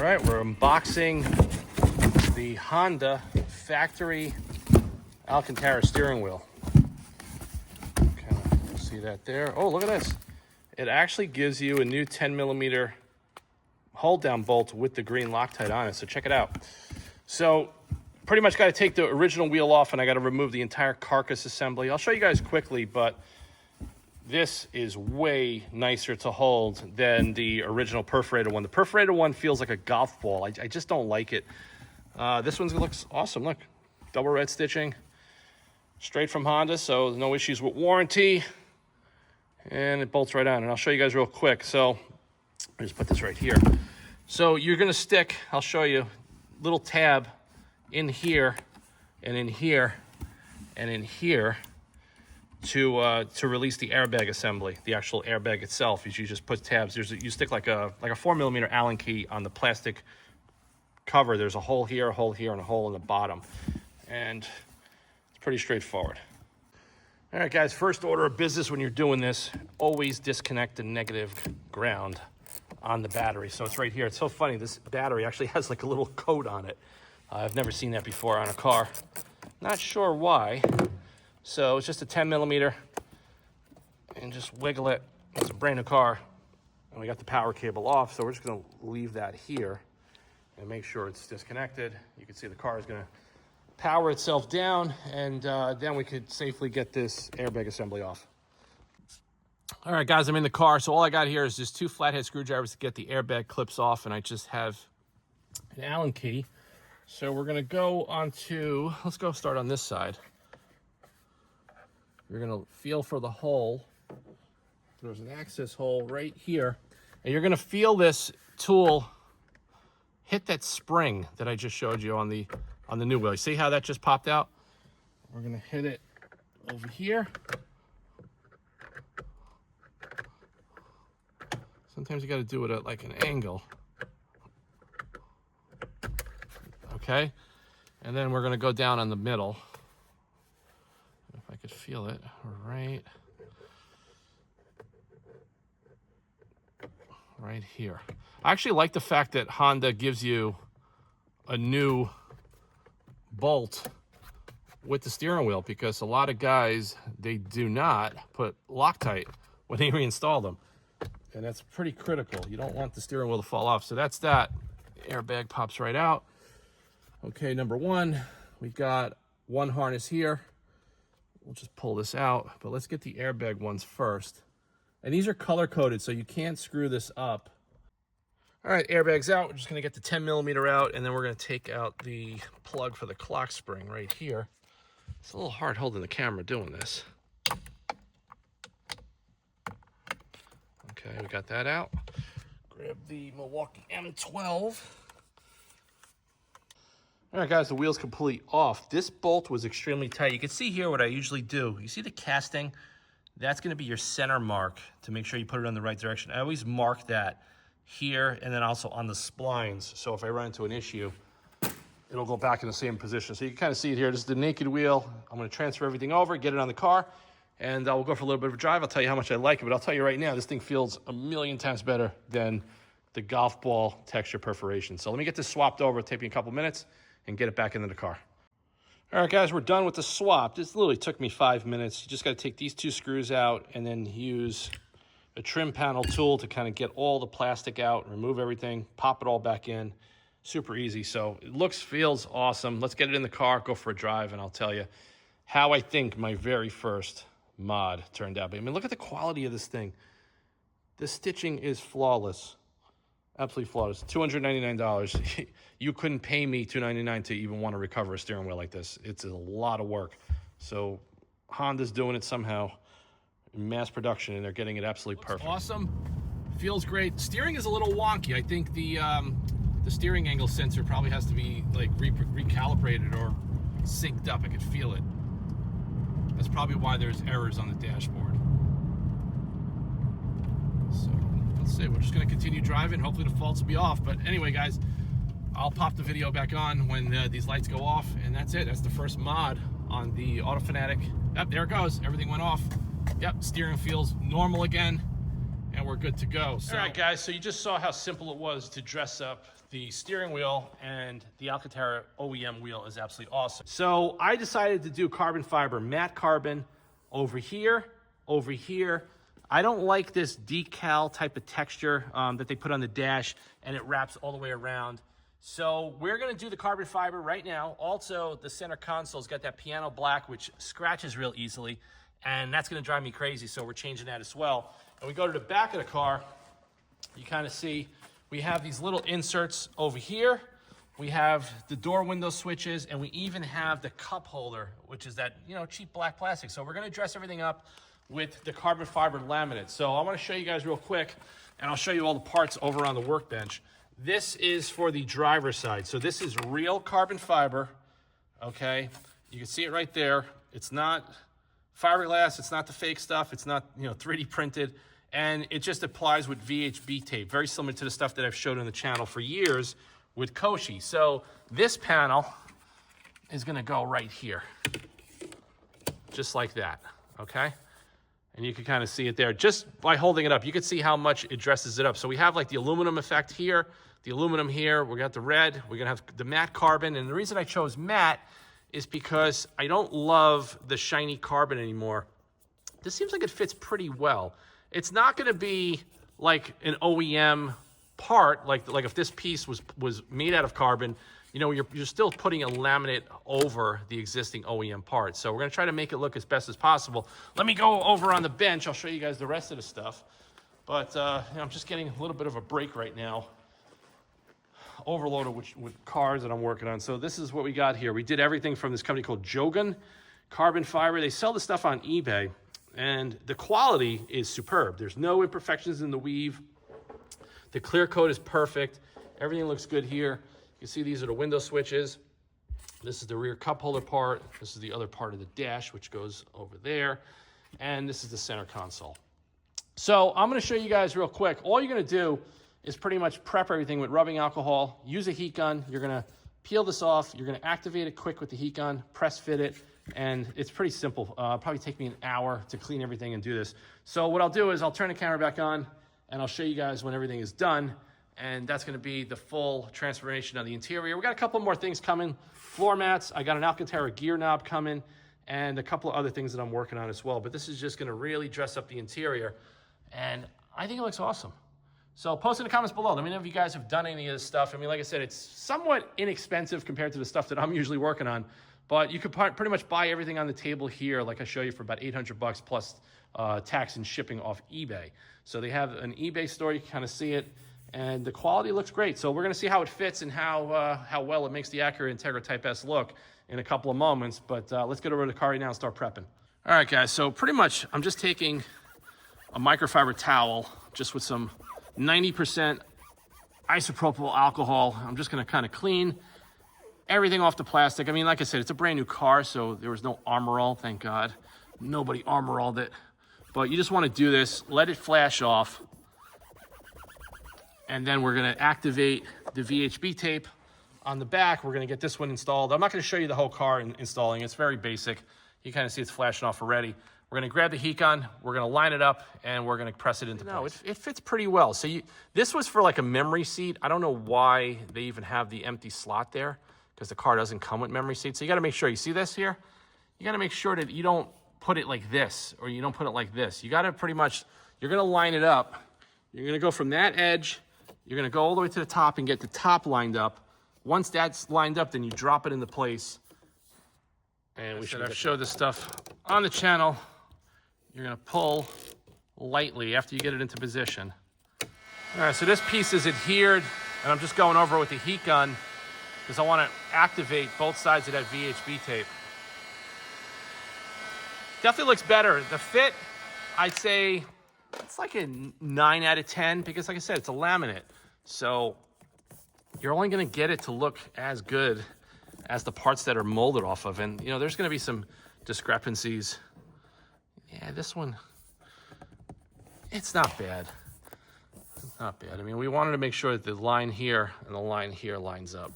right, we're unboxing the Honda factory Alcantara steering wheel. Kind of see that there. Oh, look at this. It actually gives you a new 10mm hold down bolt with the green Loctite on it, so check it out. So pretty much got to take the original wheel off, and I got to remove the entire carcass assembly. I'll show you guys quickly, but this is way nicer to hold than the original perforated one. The perforated one feels like a golf ball. I just don't like it. This one looks awesome. Look, double red stitching, straight from Honda, so no issues with warranty. And it bolts right on, and I'll show you guys real quick. So I'll just put this right here. So you're gonna stick, I'll show you, little tab in here and in here and in here to release the airbag assembly, the actual airbag itself. You just put tabs. You stick like a 4mm Allen key on the plastic cover. There's a hole here, and a hole in the bottom, and it's pretty straightforward. All right, guys, first order of business when you're doing this, always disconnect the negative ground on the battery. So it's right here. It's so funny, this battery actually has like a little coat on it. I've never seen that before on a car. Not sure why. So it's just a 10mm, and just wiggle it. It's a brand new car, and we got the power cable off, so we're just gonna leave that here and make sure it's disconnected. You can see the car is gonna power itself down, and then we could safely get this airbag assembly off. All right, guys, I'm in the car, so all I got here is just 2 flathead screwdrivers to get the airbag clips off, and I just have an Allen key. So we're gonna go onto, let's go start on this side. You're gonna feel for the hole. There's an access hole right here, and you're gonna feel this tool hit that spring that I just showed you on the new wheel. You see how that just popped out? We're gonna hit it over here. Sometimes you gotta do it at like an angle. Okay, and then we're gonna go down on the middle. If I could feel it, right here. I actually like the fact that Honda gives you a new bolt with the steering wheel, because a lot of guys, they do not put Loctite when they reinstall them. And that's pretty critical. You don't want the steering wheel to fall off. So that's that. The airbag pops right out. Okay, number one, we've got one harness here. We'll just pull this out, but let's get the airbag ones first. And these are color-coded, so you can't screw this up. All right, airbag's out. We're just gonna get the 10mm out, and then we're gonna take out the plug for the clock spring right here. It's a little hard holding the camera doing this. Okay, we got that out. Grab the Milwaukee M12. All right, guys, the wheel's completely off. This bolt was extremely tight. You can see here what I usually do. You see the casting? That's gonna be your center mark to make sure you put it in the right direction. I always mark that here and then also on the splines. So if I run into an issue, it'll go back in the same position. So you can kind of see it here. This is the naked wheel. I'm gonna transfer everything over, get it on the car, and we'll go for a little bit of a drive. I'll tell you how much I like it, but I'll tell you right now, this thing feels a million times better than the golf ball texture perforation. So let me get this swapped over. It'll take me a couple minutes and get it back into the car. All right, guys, we're done with the swap. This literally took me 5 minutes. You just got to take these 2 screws out and then use a trim panel tool to kind of get all the plastic out, remove everything, pop it all back in. Super easy. So it looks, feels awesome. Let's get it in the car, go for a drive, and I'll tell you how I think my very first mod turned out. I mean, look at the quality of this thing. The stitching is flawless. Absolutely flawless. $299. You couldn't pay me $299 to even want to recover a steering wheel like this. It's a lot of work. So Honda's doing it somehow in mass production, and they're getting it absolutely perfect. Awesome. Feels great. Steering is a little wonky. I think the steering angle sensor probably has to be like recalibrated or synced up. I could feel it. That's probably why there's errors on the dashboard. So let's see, we're just gonna continue driving. Hopefully the faults will be off. But anyway, guys, I'll pop the video back on when these lights go off, and that's it. That's the first mod on the Auto Fanatic. Yep, there it goes. Everything went off. Yep, steering feels normal again. and we're good to go. So, all right, guys, so you just saw how simple it was to dress up the steering wheel, and the Alcantara OEM wheel is absolutely awesome. So I decided to do carbon fiber, matte carbon over here, over here. I don't like this decal type of texture that they put on the dash, and it wraps all the way around. So we're gonna do the carbon fiber right now. Also, the center console's got that piano black, which scratches real easily, and that's gonna drive me crazy, so we're changing that as well. And we go to the back of the car, you kind of see we have these little inserts over here. We have the door window switches, and we even have the cup holder, which is that, you know, cheap black plastic. So we're gonna dress everything up with the carbon fiber laminate. So I wanna show you guys real quick, and I'll show you all the parts over on the workbench. This is for the driver's side. So this is real carbon fiber, okay? You can see it right there. It's not fiberglass, it's not the fake stuff, it's not, you know, 3D printed, and it just applies with VHB tape, very similar to the stuff that I've showed on the channel for years with Koshi. So this panel is gonna go right here, just like that, okay? And you can kind of see it there. Just by holding it up, you can see how much it dresses it up. So we have like the aluminum effect here, the aluminum here, we got the red, we're gonna have the matte carbon, and the reason I chose matte is because I don't love the shiny carbon anymore. This seems like it fits pretty well. It's not gonna be like an OEM part, like if this piece was made out of carbon, you know, you're still putting a laminate over the existing OEM part. So we're gonna try to make it look as best as possible. Let me go over on the bench. I'll show you guys the rest of the stuff. But you know, I'm just getting a little bit of a break right now, overloaded with cars that I'm working on. So this is what we got here. We did everything from this company called Jogan Carbon Fiber. They sell the stuff on eBay, and the quality is superb. There's no imperfections in the weave. The clear coat is perfect. Everything looks good here. You can see these are the window switches. This is the rear cup holder part. This is the other part of the dash, which goes over there. And this is the center console. So I'm gonna show you guys real quick. All you're gonna do is pretty much prep everything with rubbing alcohol. Use a heat gun. You're gonna peel this off. You're gonna activate it quick with the heat gun, press fit it, and it's pretty simple. Probably take me an hour to clean everything and do this. So what I'll do is I'll turn the camera back on, and I'll show you guys when everything is done. And that's gonna be the full transformation of the interior. We got a couple more things coming. Floor mats, I got an Alcantara gear knob coming, and a couple of other things that I'm working on as well. But this is just gonna really dress up the interior, and I think it looks awesome. So post in the comments below. Let me know if you guys have done any of this stuff. I mean, like I said, it's somewhat inexpensive compared to the stuff that I'm usually working on, but you could pretty much buy everything on the table here, like I show you, for about 800 bucks plus tax and shipping off eBay. So they have an eBay store, you can kind of see it, and the quality looks great. So we're gonna see how it fits and how well it makes the Acura Integra Type S look in a couple of moments, but let's get over to the car right now and start prepping. All right, guys, so pretty much I'm just taking a microfiber towel just with some 90% isopropyl alcohol. I'm just gonna kind of clean everything off the plastic. I mean, like I said, it's a brand new car, so there was no Armor All, thank God. Nobody Armor All'd it. But you just wanna do this, let it flash off, and then we're gonna activate the VHB tape on the back. We're gonna get this one installed. I'm not gonna show you the whole car installing. It's very basic. You kind of see it's flashing off already. We're gonna grab the heat gun, we're gonna line it up, and we're gonna press it into place. It fits pretty well. So this was for like a memory seat. I don't know why they even have the empty slot there, because the car doesn't come with memory seats. So you gotta make sure, you see this here? You gotta make sure that you don't put it like this, or you don't put it like this. You gotta pretty much, you're gonna line it up. You're gonna go from that edge, you're gonna go all the way to the top and get the top lined up. Once that's lined up, then you drop it into place. And I've showed this stuff on the channel. You're gonna pull lightly after you get it into position. All right, so this piece is adhered, and I'm just going over it with the heat gun because I wanna activate both sides of that VHB tape. Definitely looks better. The fit, I'd say it's like a 9 out of 10 because, like I said, it's a laminate. So you're only gonna get it to look as good as the parts that are molded off of. And, you know, there's gonna be some discrepancies. Yeah, this one, it's not bad. It's not bad. I mean, we wanted to make sure that the line here and the line here lines up.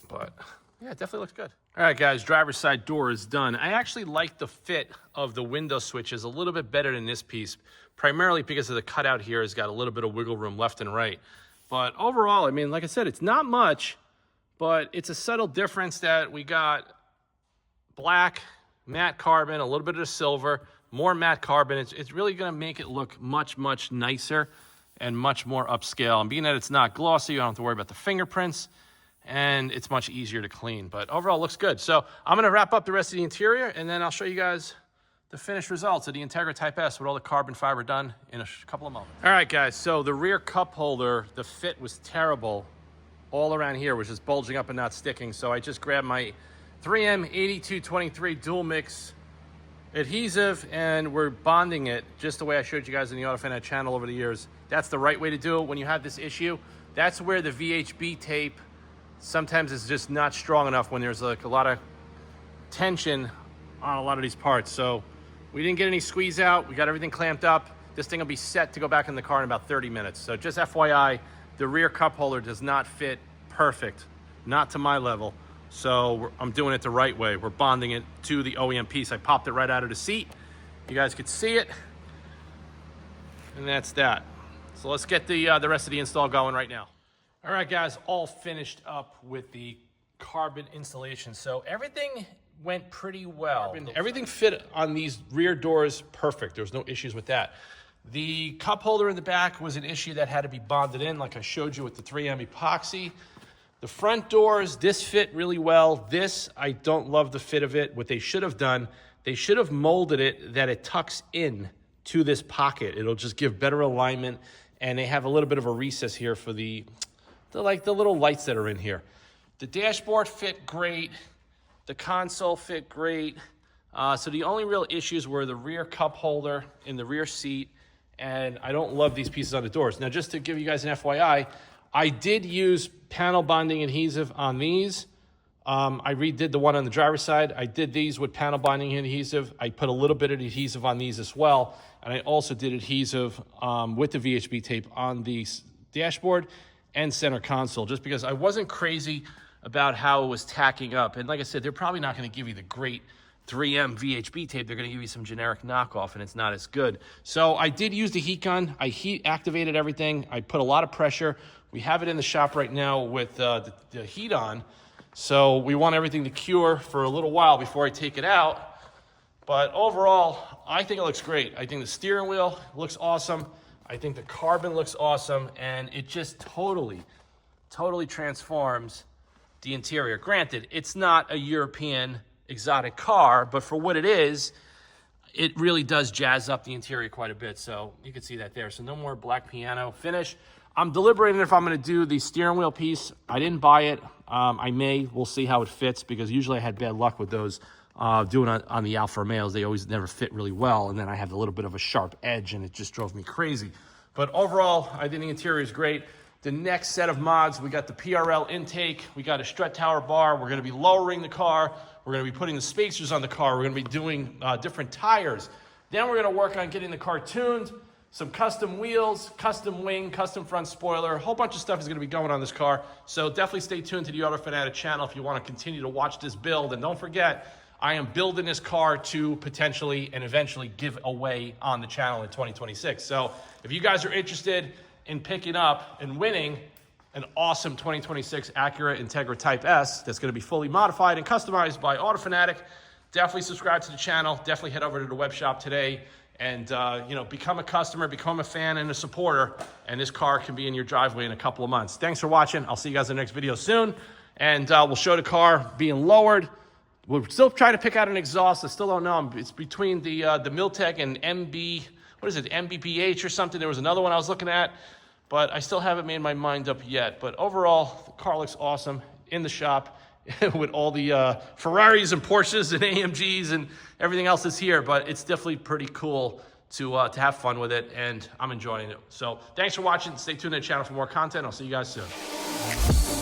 But, yeah, it definitely looks good. All right, guys, driver's side door is done. I actually like the fit of the window switches a little bit better than this piece, primarily because of the cutout here has got a little bit of wiggle room left and right. But overall, I mean, like I said, it's not much, but it's a subtle difference that we got black, matte carbon, a little bit of silver, more matte carbon. It's really gonna make it look much, much nicer and much more upscale. And being that it's not glossy, you don't have to worry about the fingerprints, and it's much easier to clean. But overall, it looks good. So I'm gonna wrap up the rest of the interior, and then I'll show you guys the finished results of the Integra Type S with all the carbon fiber done in a couple of moments. All right, guys, so the rear cup holder, the fit was terrible all around here, which is bulging up and not sticking. So I just grabbed my 3M 8223 dual mix adhesive, and we're bonding it just the way I showed you guys in the AutoFanatic channel over the years. That's the right way to do it when you have this issue. That's where the VHB tape sometimes is just not strong enough when there's like a lot of tension on a lot of these parts. So we didn't get any squeeze out. We got everything clamped up. This thing will be set to go back in the car in about 30 minutes. So just FYI, the rear cup holder does not fit perfect, not to my level. So I'm doing it the right way. We're bonding it to the OEM piece. I popped it right out of the seat. You guys could see it. And that's that. So let's get the rest of the install going right now. All right, guys, all finished up with the carbon installation. So everything went pretty well. Everything fit on these rear doors perfect. There was no issues with that. The cup holder in the back was an issue that had to be bonded in, like I showed you with the 3M epoxy. The front doors, this fit really well. This, I don't love the fit of it. What they should have done, they should have molded it that it tucks in to this pocket. It'll just give better alignment, and they have a little bit of a recess here for the little lights that are in here. The dashboard fit great. The console fit great. So the only real issues were the rear cup holder in the rear seat, and I don't love these pieces on the doors. Now, just to give you guys an FYI, I did use panel bonding adhesive on these. I redid the one on the driver's side. I did these with panel bonding adhesive. I put a little bit of adhesive on these as well. And I also did adhesive with the VHB tape on the dashboard and center console, just because I wasn't crazy about how it was tacking up. And like I said, they're probably not gonna give you the great 3M VHB tape. They're gonna give you some generic knockoff, and it's not as good. So I did use the heat gun. I heat activated everything. I put a lot of pressure. We have it in the shop right now with the heat on. So we want everything to cure for a little while before I take it out. But overall, I think it looks great. I think the steering wheel looks awesome. I think the carbon looks awesome, and it just totally transforms the interior. Granted, it's not a European exotic car, but for what it is, it really does jazz up the interior quite a bit. So you can see that there. So no more black piano finish. I'm deliberating if I'm gonna do the steering wheel piece. I didn't buy it. I may, we'll see how it fits, because usually I had bad luck with those doing on the Alfa Romeos. They always never fit really well, and then I have a little bit of a sharp edge, and it just drove me crazy. But overall, I think the interior is great. The next set of mods, we got the PRL intake, we got a strut tower bar, we're gonna be lowering the car, we're gonna be putting the spacers on the car, we're gonna be doing different tires. Then we're gonna work on getting the car tuned, some custom wheels, custom wing, custom front spoiler, a whole bunch of stuff is gonna be going on this car. So definitely stay tuned to the AutoFanatic channel if you wanna continue to watch this build. And don't forget, I am building this car to potentially and eventually give away on the channel in 2026. So if you guys are interested in picking up and winning an awesome 2026 Acura Integra Type S that's gonna be fully modified and customized by AutoFanatic, definitely subscribe to the channel. Definitely head over to the web shop today and become a customer, become a fan and a supporter, and this car can be in your driveway in a couple of months. Thanks for watching. I'll see you guys in the next video soon, and we'll show the car being lowered. We're still trying to pick out an exhaust. I still don't know. It's between the Miltech and MBPH or something. There was another one I was looking at, but I still haven't made my mind up yet. But overall, the car looks awesome in the shop with all the Ferraris and Porsches and AMGs and everything else that's here. But it's definitely pretty cool to have fun with it, and I'm enjoying it. So thanks for watching. Stay tuned to the channel for more content. I'll see you guys soon.